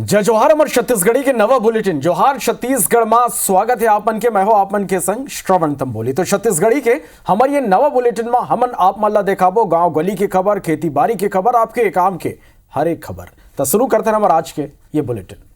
जय जोहार हमर छत्तीसगढ़ी के नवा बुलेटिन जोहार छत्तीसगढ़ में स्वागत है आपन के। मैं हो आपन के संग श्रवण तम बोली। तो छत्तीसगढ़ी के हमारे ये नवा बुलेटिन में हमन आप मन ला देखाबो गांव गली की खबर, खेती बाड़ी की खबर, आपके काम के हर एक खबर। तो शुरू करते हैं हमारे आज के ये बुलेटिन।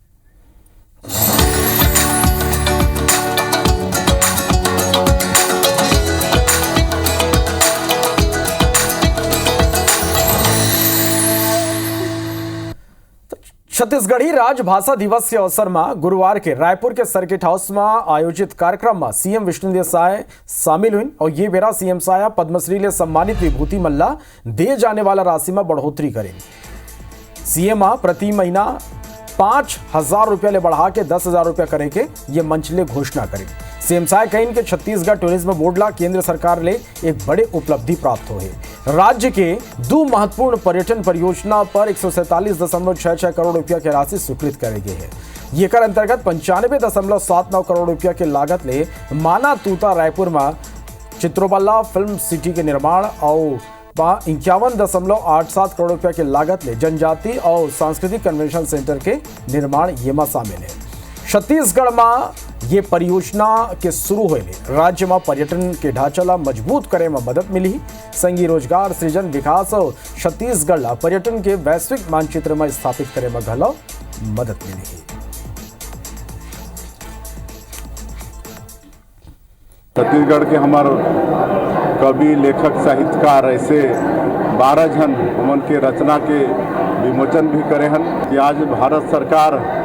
छत्तीसगढ़ी राजभाषा दिवस के अवसर में गुरुवार के रायपुर के सर्किट हाउस में आयोजित कार्यक्रम में सीएम विष्णुदेव साय शामिल हुई और ये बेरा सीएम साया पद्मश्री ले सम्मानित विभूति मल्ला दे जाने वाला राशि में बढ़ोतरी करें। सीएम प्रति महीना 5,000 रुपया ले बढ़ा के 10,000 रुपया करे के ये मंच ले घोषणा करें। सीएम साय कहीं के छत्तीसगढ़ टूरिज्म बोर्ड ला केंद्र सरकार ले एक बड़े उपलब्धि प्राप्त हो है। राज्य के दो महत्वपूर्ण पर्यटन परियोजना पर 147.66 करोड़ रुपया की राशि स्वीकृत करे गई है। ये कर अंतर्गत 95.79 करोड़ रुपया के लागत ले माना तूता रायपुर में चित्रोबल्ला फिल्म सिटी के निर्माण और 51.87 करोड़ रुपया के लागत ले जनजाति और सांस्कृतिक कन्वेंशन सेंटर के निर्माण ये में शामिल है। छत्तीसगढ़ में ये परियोजना के शुरू होने राज्य में पर्यटन के ढांचा ला मजबूत करे में मदद मिली। संघीय रोजगार सृजन विकास और छत्तीसगढ़ ला पर्यटन के वैश्विक मानचित्र में स्थापित करे में घलो मदद मिली। छत्तीसगढ़ के हमार कवि, लेखक, साहित्यकार ऐसे 12 जन उमन के रचना के विमोचन भी करे हन कि आज भारत सरकार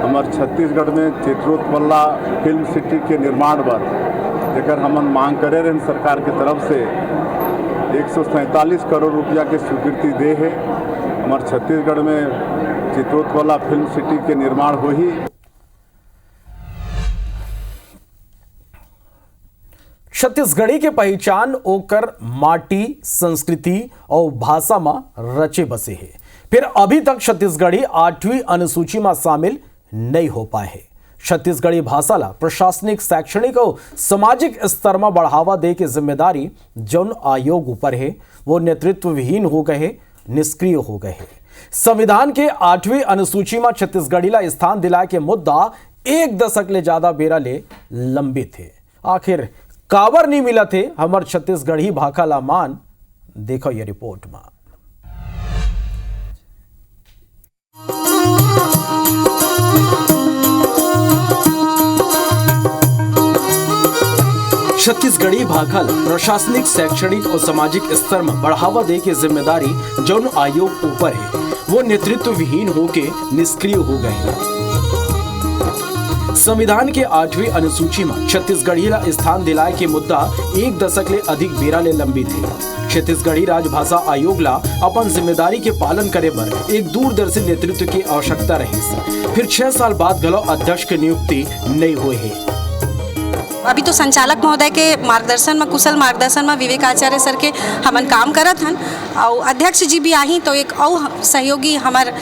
हमार छत्तीसगढ़ में चित्रोत्पल्ला फिल्म सिटी के निर्माण पर जेकर हमन मांग करे रहे सरकार के तरफ से 147 करोड़ रुपया के स्वीकृति दे है। हमार छत्तीसगढ़ में चित्रोत्पल्ला फिल्म सिटी के निर्माण हो ही। छत्तीसगढ़ी के पहचान ओकर माटी, संस्कृति और भाषा में रचे बसे है। फिर अभी तक छत्तीसगढ़ी 8वीं अनुसूची में शामिल नहीं हो पाए है। छत्तीसगढ़ी भाषा ला प्रशासनिक, शैक्षणिक और सामाजिक स्तर में बढ़ावा दे के जिम्मेदारी जौन आयोग ऊपर है वो नेतृत्व विहीन हो गए, निष्क्रिय हो गए है। संविधान के 8वीं अनुसूची में छत्तीसगढ़ी ला स्थान दिलाए के मुद्दा एक दशक ले ज्यादा बेरा ले लंबित थे। आखिर काबर नहीं मिला थे हमार छत्तीसगढ़ी भाखा ला मान, देखो ये रिपोर्ट में। छत्तीसगढ़ी भाखा ला प्रशासनिक, शैक्षणिक और सामाजिक स्तर में बढ़ावा दे के जिम्मेदारी जौन आयोग ऊपर है वो नेतृत्व विहीन होके निष्क्रिय हो गए हैं। संविधान के 8वीं अनुसूची में छत्तीसगढ़ी ला स्थान दिलाए के मुद्दा एक दशक ले अधिक बेरा ले लंबित है। छत्तीसगढ़ी राजभाषा आयोग ला अपन जिम्मेदारी के पालन करे पर एक दूरदर्शी नेतृत्व की आवश्यकता रही। फिर 6 साल बाद गलो अध्यक्ष की नियुक्ति नहीं हुई है। अभी तो संचालक महोदय के मार्गदर्शन में, कुशल मार्गदर्शन में विवेक आचार्य सर के हमन काम करत हन और अध्यक्ष जी भी आही तो एक और सहयोगी हमार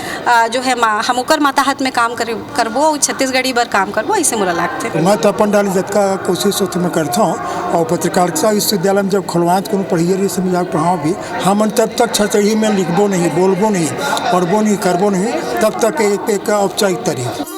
जो है हम ओकर माताहत में काम करबो और छत्तीसगढ़ी बर काम करबो, ऐसे मोला लागते। मैं तो अपन डाली जतका कोशिश मैं करता हूँ और पत्रकारिता विश्वविद्यालय में जब खुलवात को पढ़िए रही समझा पढ़ाओ भी हमन तब तक छत्तीसगढ़ी में लिखबो नहीं, बोलबो नहीं, पढ़बो नहीं, करबो नहीं, तब तक एक औपचारिक तरीका।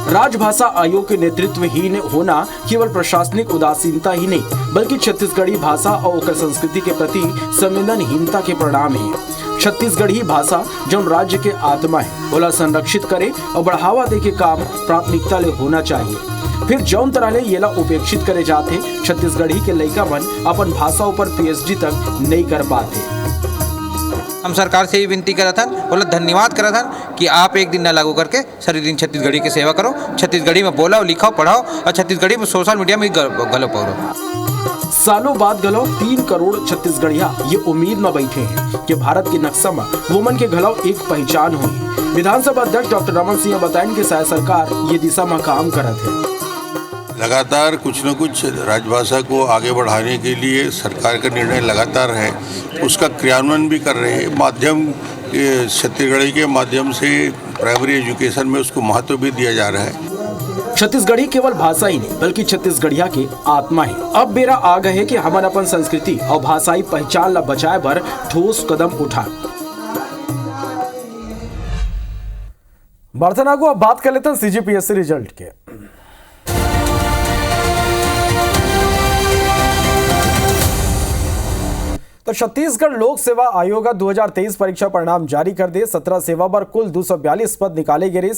राजभाषा आयोग के नेतृत्वहीन होना केवल प्रशासनिक उदासीनता ही नहीं बल्कि छत्तीसगढ़ी भाषा और संस्कृति के प्रति संवेदनहीनता के परिणाम है। छत्तीसगढ़ी भाषा जो राज्य के आत्मा है ओला संरक्षित करे और बढ़ावा दे के काम प्राथमिकता ले होना चाहिए। फिर जौन तरह ले ये ला उपेक्षित करे जाते छत्तीसगढ़ी के लइका मन अपन भाषा ऊपर PhD तक नहीं कर पाते। हम सरकार से ही विनती करा था, बोला धन्यवाद करा था कि आप एक दिन न लागू करके सारे दिन छत्तीसगढ़ी की सेवा करो, छत्तीसगढ़ी में बोलाओ, लिखाओ, पढ़ाओ और छत्तीसगढ़ी में सोशल मीडिया में गलो पढ़ो। सालों बाद गलो 3 करोड़ छत्तीसगढ़िया ये उम्मीद में बैठे हैं कि भारत के नक्शा में वोमन के घलो एक पहचान हुई। विधानसभा अध्यक्ष डॉक्टर रमन सिंह बताएं कि सरकार ये दिशा में काम करत है। लगातार कुछ न कुछ राजभाषा को आगे बढ़ाने के लिए सरकार का निर्णय लगातार है, उसका क्रियान्वयन भी कर रहे हैं। माध्यम छत्तीसगढ़ी के माध्यम से प्राइमरी एजुकेशन में उसको महत्व भी दिया जा रहा है। छत्तीसगढ़ी केवल भाषा ही नहीं बल्कि छत्तीसगढ़िया के आत्मा है। अब बेरा आ गए है कि हम अपन संस्कृति और भाषाई पहचान ला बचाए बर ठोस कदम उठा। बर्तना को अब बात कर लेते हैं सीजीपीएससी रिजल्ट के। तो छत्तीसगढ़ लोक सेवा आयोग 2023 परीक्षा परिणाम जारी कर दे। 17 सेवा पर कुल 242 पद निकाले गए।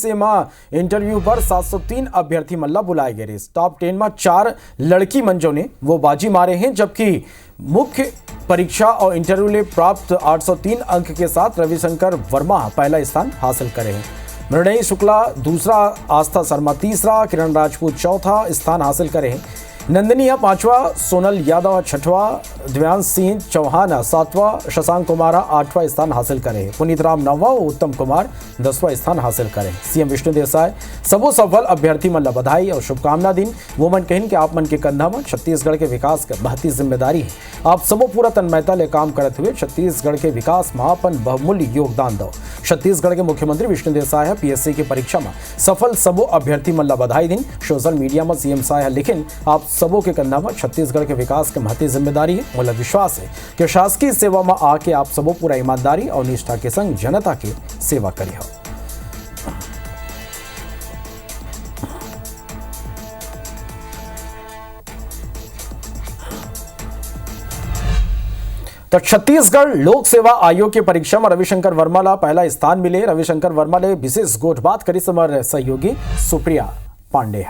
इंटरव्यू पर 703 अभ्यर्थी मल्ला बुलाए गए। टॉप 10 में 4 लड़की मंजों ने वो बाजी मारे हैं, जबकि मुख्य परीक्षा और इंटरव्यू में प्राप्त 803 अंक के साथ रविशंकर वर्मा पहला स्थान हासिल करे हैं। मृणयी शुक्ला दूसरा, आस्था शर्मा तीसरा, किरण राजपूत चौथा स्थान हासिल करे हैं। नंदनिया पांचवा, सोनल यादव छठवा, दिव्यांश सिंह चौहान सातवां, शशांक कुमार आठवां स्थान हासिल करे। पुनीत राम नौवां, उत्तम कुमार 10वां स्थान हासिल करे। सीएम विष्णु देसाई सबो सफल अभ्यर्थी मन बधाई और शुभकामना दिन। वो मन कहन कि आप मन के कंधा में छत्तीसगढ़ के विकास के महती जिम्मेदारी है। आप सबो पूरा तन्मयता ले काम करते हुए छत्तीसगढ़ के विकास में अपन बहुमूल्य योगदान दो। छत्तीसगढ़ के मुख्यमंत्री विष्णु देसाई पीएससी की परीक्षा में सफल सबो अभ्यर्थी मन बधाई दिन। सोशल मीडिया में सीएम साय लिखिन आप सबों के कंधा में छत्तीसगढ़ के विकास के महती जिम्मेदारी है। मुझे विश्वास है कि शासकीय सेवा में आके आप सबों पूरा ईमानदारी और निष्ठा के संग जनता की सेवा करी हो। तो छत्तीसगढ़ लोक सेवा आयोग की परीक्षा में रविशंकर वर्मा ला पहला स्थान मिले। रविशंकर वर्मा ने विशेष गोठबात करी समर सहयोगी सुप्रिया पांडे।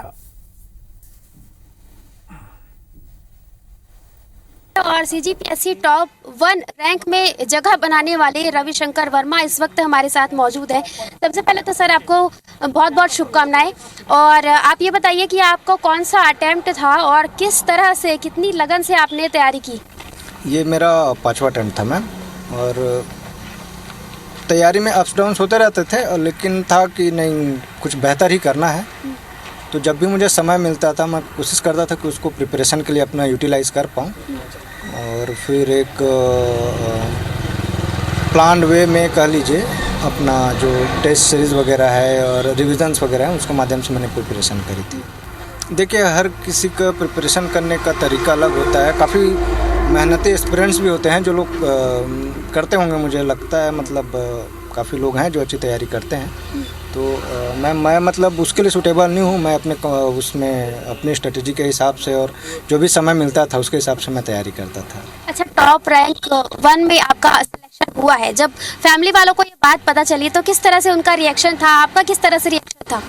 और सीजीपीएससी टॉप 1 रैंक में जगह बनाने वाले रविशंकर वर्मा इस वक्त हमारे साथ मौजूद है। सबसे पहले तो सर आपको बहुत बहुत शुभकामनाएं। और आप ये बताइए कि आपको कौन सा अटेम्प्ट था और किस तरह से, कितनी लगन से आपने तैयारी की? ये मेरा 5वां अटेम्प्ट था मैम, और तैयारी में अप्स डाउन्स होते रहते थे, लेकिन था कि नहीं कुछ बेहतर ही करना है। तो जब भी मुझे समय मिलता था मैं कोशिश करता था कि उसको प्रिपरेशन के लिए अपना यूटिलाइज़ कर पाऊँ। और फिर एक प्लान्ड वे में कह लीजिए अपना जो टेस्ट सीरीज़ वगैरह है और रिविजन्स वगैरह है उसके माध्यम से मैंने प्रिपरेशन करी थी। देखिए हर किसी का प्रिपरेशन करने का तरीका अलग होता है। काफ़ी मेहनती एस्पिरेंट्स भी होते हैं जो लोग करते होंगे, मुझे लगता है मतलब काफ़ी लोग हैं जो अच्छी तैयारी करते हैं। तो मैं मतलब उसके लिए सूटेबल नहीं हूँ। मैं अपने उसमें अपनी स्ट्रेटजी के हिसाब से और जो भी समय मिलता था उसके हिसाब से मैं तैयारी करता था। अच्छा, टॉप रैंक 1 में आपका सिलेक्शन हुआ है। जब फैमिली वालों को ये बात पता चली तो किस तरह से उनका रिएक्शन था, आपका किस तरह से रिएक्शन था?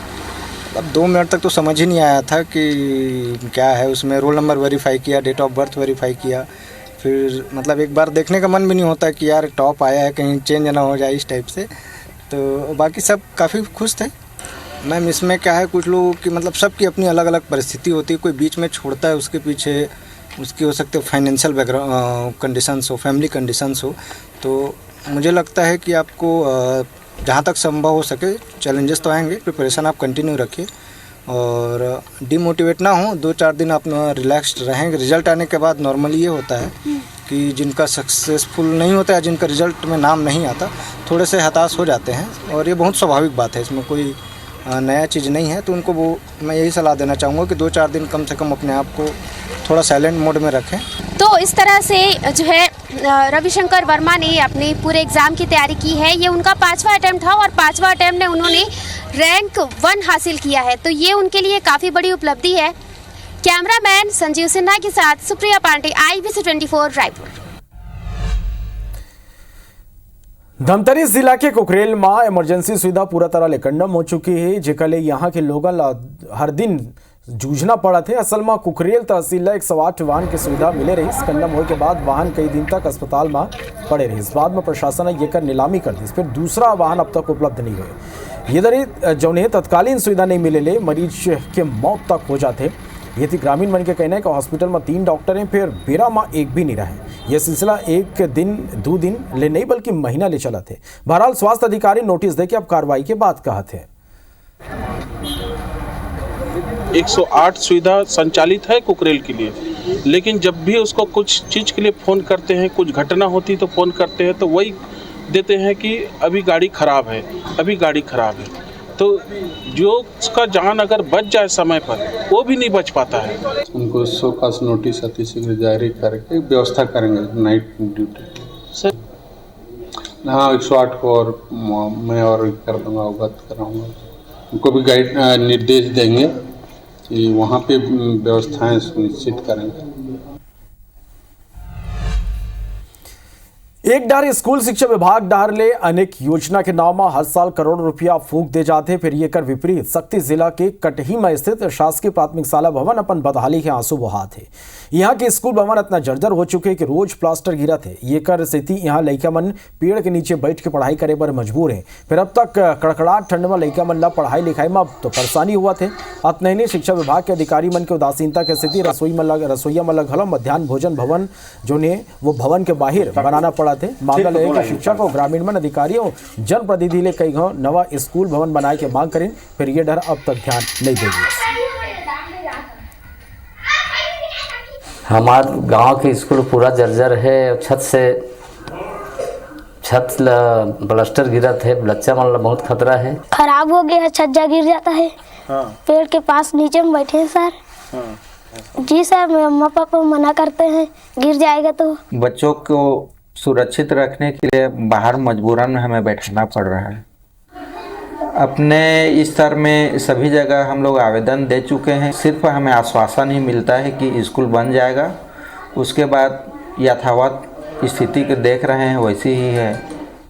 अब 2 मिनट तक तो समझ ही नहीं आया था कि क्या है उसमें। रोल नंबर वेरीफाई किया, डेट ऑफ बर्थ वेरीफाई किया, फिर मतलब एक बार देखने का मन भी नहीं होता कि यार टॉप आया है कहीं चेंज ना हो जाए इस टाइप से। तो बाकी सब काफ़ी खुश थे। मैम इसमें क्या है, कुछ लोगों की मतलब सबकी अपनी अलग अलग परिस्थिति होती है। कोई बीच में छोड़ता है, उसके पीछे उसकी हो सकते फाइनेंशियल बैकग्राउंड कंडीशंस हो, फैमिली कंडीशंस हो। तो मुझे लगता है कि आपको जहाँ तक संभव हो सके चैलेंजेस तो आएंगे, प्रिपरेशन आप कंटिन्यू रखिए और डिमोटिवेट ना हो। 2-4 दिन आप रिलैक्स्ड रहेंगे। रिजल्ट आने के बाद नॉर्मली ये होता है कि जिनका सक्सेसफुल नहीं होता है, जिनका रिजल्ट में नाम नहीं आता, थोड़े से हताश हो जाते हैं और ये बहुत स्वाभाविक बात है, इसमें कोई नया चीज़ नहीं है। तो उनको वो मैं यही सलाह देना चाहूँगा कि 2-4 दिन कम से कम अपने आप को थोड़ा साइलेंट मोड में रखें। तो इस तरह से जो है रविशंकर वर्मा ने अपने पूरे एग्ज़ाम की तैयारी की है। ये उनका 5वां अटेम्प्ट था और 5वां अटेम्प्ट में उन्होंने रैंक 1 हासिल किया है। तो ये उनके लिए काफ़ी बड़ी उपलब्धि है। कैमरामैन संजीव सिन्हा के साथ सुप्रिया पांडे, IBC 24 रायपुर। धमतरी जिला के कुकरेल में इमरजेंसी सुविधा पूरा तरह ले खंडम हो चुकी है, जेकले यहाँ के लोगों हर दिन जूझना पड़ा थे। असल में कुकरेल तहसील 108 वाहन की सुविधा मिले रही। खंडम होने के बाद वाहन कई दिन तक अस्पताल में पड़े रहे। इस बाद में प्रशासन ने ये कर नीलामी कर दी। फिर दूसरा वाहन अब तक उपलब्ध नहीं हुए। ये दरी जौने तत्कालीन सुविधा नहीं मिले ले मरीज के मौत तक हो जाते। ये थी ग्रामीण मन के कहना है कि हॉस्पिटल में 3 डॉक्टर हैं, फिर बेरा में एक भी नहीं रहे। यह सिलसिला 1 दिन 2 दिन ले नहीं बल्कि महीना ले चला थे। बहरहाल स्वास्थ्य अधिकारी नोटिस दे के अब कार्रवाई के बाद कहा थे। 108 सुविधा संचालित है कुकरेल के लिए, लेकिन जब भी उसको कुछ चीज़ के लिए फ़ोन करते हैं, कुछ घटना होती तो फ़ोन करते हैं तो वही देते हैं कि अभी गाड़ी ख़राब है, अभी गाड़ी ख़राब है। तो जो उसका जान अगर बच जाए समय पर, वो भी नहीं बच पाता है। उनको शोकास नोटिस अतिशीघ्र जारी करके व्यवस्था करेंगे नाइट ड्यूटी सर। हाँ 108 को और मैं और कर दूँगा, अवगत कराऊँगा। उनको भी गाइड निर्देश देंगे कि वहाँ पे व्यवस्थाएं सुनिश्चित करेंगे। एक डार स्कूल शिक्षा विभाग डार ले अनेक योजना के नाम में हर साल करोड़ रुपया फूंक दे जाते, फिर ये कर विपरीत शक्ति जिला के कटही में स्थित शासकीय प्राथमिक शाला भवन अपन बदहाली के आंसू बहा थे। यहाँ के स्कूल भवन इतना जर्जर हो चुके कि रोज प्लास्टर गिरा थे। ये कर स्थिति यहाँ लड़का मन पेड़ के नीचे बैठ के पढ़ाई करे पर मजबूर है। फिर अब तक कड़कड़ाहट ठंड में लड़का मन ला पढ़ाई लिखाई में तो परेशानी हुआ थे। अतनैनी शिक्षा विभाग के अधिकारी मन के उदासीनता की स्थिति रसोईया में लग मध्याह्न भोजन भवन जो ने वो भवन के बाहर बनाना पड़ा थे। मामला है कि शिक्षक और ग्रामीण मन अधिकारियों जनप्रतिनिधि ले कई नवा स्कूल भवन बनाए के मांग करें, फिर ये डर अब तक ध्यान नहीं देगी। हमारे गांव के स्कूल पूरा जर्जर है। छत प्लास्टर गिरा थे, बच्चा मन ला बहुत खतरा है। खराब हो गया है, छज्जा गिर जाता है। पेड़ के पास नीचे में बैठे हैं सर। जी सर, मम्मा पापा मना करते हैं गिर जाएगा तो। बच्चों को सुरक्षित रखने के लिए बाहर मजबूरन हमें बैठाना पड़ रहा है। अपने स्तर में सभी जगह हम लोग आवेदन दे चुके हैं, सिर्फ हमें आश्वासन ही मिलता है कि स्कूल बन जाएगा। उसके बाद यथावत स्थिति को देख रहे हैं वैसी ही है।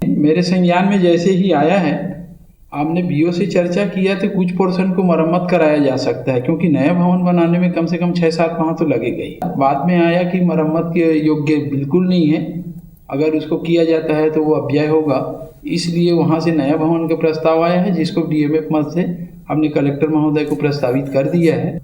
मेरे संज्ञान में जैसे ही आया है, आपने बीओ से चर्चा किया तो कुछ पोर्शन को मरम्मत कराया जा सकता है, क्योंकि नया भवन बनाने में कम से कम 6-7 माह तो लगेगा ही। बाद में आया कि मरम्मत के योग्य बिल्कुल नहीं है, अगर उसको किया जाता है तो वो अव्यय होगा, इसलिए वहाँ से नया भवन का प्रस्ताव आया है, जिसको डीएमएफ मद से हमने कलेक्टर महोदय को प्रस्तावित कर दिया है।